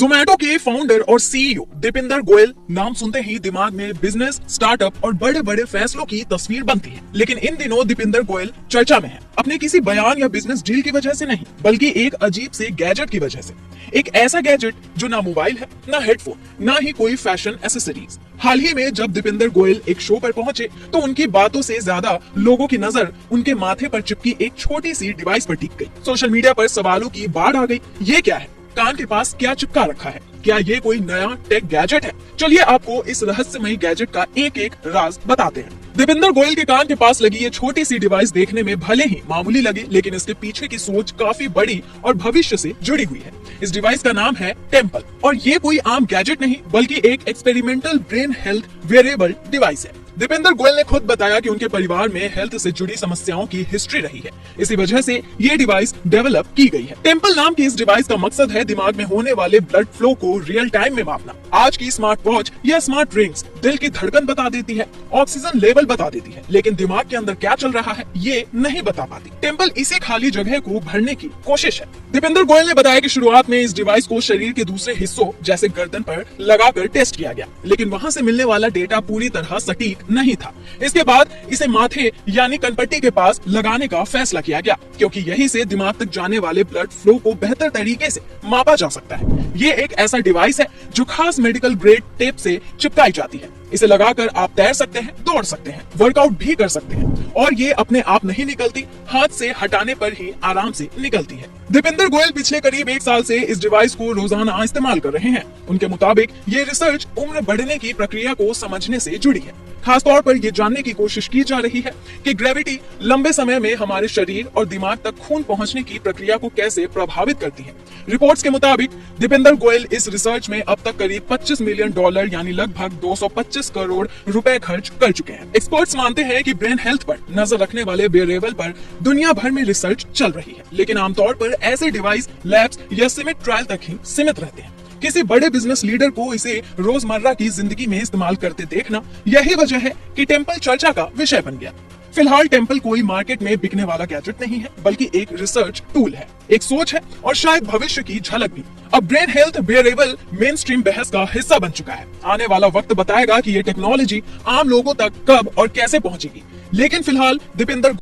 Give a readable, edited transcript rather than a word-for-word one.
जोमैटो के फाउंडर और सीईओ दीपिंदर गोयल नाम सुनते ही दिमाग में बिजनेस, स्टार्टअप और बड़े बड़े फैसलों की तस्वीर बनती है। लेकिन इन दिनों दीपिंदर गोयल चर्चा में है, अपने किसी बयान या बिजनेस डील की वजह से नहीं, बल्कि एक अजीब से गैजेट की वजह से। एक ऐसा गैजेट जो ना मोबाइल है, ना हेडफोन, ना ही कोई फैशन एसेसरीज। हाल ही में जब दीपिंदर गोयल एक शो पर पहुंचे तो उनकी बातों से ज्यादा लोगों की नजर उनके माथे पर चिपकी एक छोटी सी डिवाइस पर टिक गई। सोशल मीडिया पर सवालों की बाढ़ आ गई। ये क्या है? कान के पास क्या चिपका रखा है? क्या ये कोई नया टेक गैजेट है? चलिए आपको इस रहस्यमयी गैजेट का एक एक राज बताते हैं। दीपिंदर गोयल के कान के पास लगी ये छोटी सी डिवाइस देखने में भले ही मामूली लगे, लेकिन इसके पीछे की सोच काफी बड़ी और भविष्य से जुड़ी हुई है। इस डिवाइस का नाम है टेम्पल और ये कोई आम गैजेट नहीं, बल्कि एक experimental brain health variable device है। दीपिंदर गोयल ने खुद बताया कि उनके परिवार में हेल्थ से जुड़ी समस्याओं की हिस्ट्री रही है, इसी वजह से ये डिवाइस डेवलप की गई है। टेम्पल नाम की इस डिवाइस का मकसद है दिमाग में होने वाले ब्लड फ्लो को रियल टाइम में मापना। आज की स्मार्ट वॉच या स्मार्ट रिंग्स दिल की धड़कन बता देती है, ऑक्सीजन लेवल बता देती है, लेकिन दिमाग के अंदर क्या चल रहा है ये नहीं बता पाती। टेम्पल इसी खाली जगह को भरने की कोशिश है। दीपिंदर गोयल ने बताया कि शुरुआत में इस डिवाइस को शरीर के दूसरे हिस्सों जैसे गर्दन पर लगाकर टेस्ट किया गया, लेकिन वहां से मिलने वाला डेटा पूरी तरह सटीक नहीं था। इसके बाद इसे माथे यानी कनपट्टी के पास लगाने का फैसला किया गया, क्योंकि यहीं से दिमाग तक जाने वाले ब्लड फ्लो को बेहतर तरीके से मापा जा सकता है। ये एक ऐसा डिवाइस है जो खास मेडिकल ग्रेड टेप से चिपकाई जाती है। इसे लगाकर आप तैर सकते हैं, दौड़ सकते हैं, वर्कआउट भी कर सकते हैं और ये अपने आप नहीं निकलती, हाथ से हटाने पर ही आराम से निकलती है। दीपिंदर गोयल पिछले करीब 1 साल से इस डिवाइस को रोजाना इस्तेमाल कर रहे हैं। उनके मुताबिक ये रिसर्च उम्र बढ़ने की प्रक्रिया को समझने से जुड़ी है। खासतौर पर यह जानने की कोशिश की जा रही है कि ग्रेविटी लंबे समय में हमारे शरीर और दिमाग तक खून पहुंचने की प्रक्रिया को कैसे प्रभावित करती है। रिपोर्ट्स के मुताबिक दीपिंदर गोयल इस रिसर्च में अब तक करीब $25 मिलियन यानी लगभग 225 करोड़ रुपए खर्च कर चुके हैं। एक्सपर्ट्स मानते हैं कि ब्रेन हेल्थ पर नजर रखने वाले वेरिएबल पर दुनिया भर में रिसर्च चल रही है, लेकिन आमतौर पर ऐसे डिवाइस लैब्स या सीमित ट्रायल तक ही सीमित रहते हैं। किसी बड़े बिजनेस लीडर को इसे रोजमर्रा की जिंदगी में इस्तेमाल करते देखना, यही वजह है कि टेम्पल चर्चा का विषय बन गया। फिलहाल टेम्पल कोई मार्केट में बिकने वाला गैजेट नहीं है, बल्कि एक रिसर्च टूल है, एक सोच है और शायद भविष्य की झलक भी। अब brain health variable main stream बहस का हिस्सा बन चुका है। आने वाला वक्त बताएगा कि ये टेक्नोलॉजी आम लोगों तक कब और कैसे पहुंचेगी, लेकिन फिलहाल दीपिंदर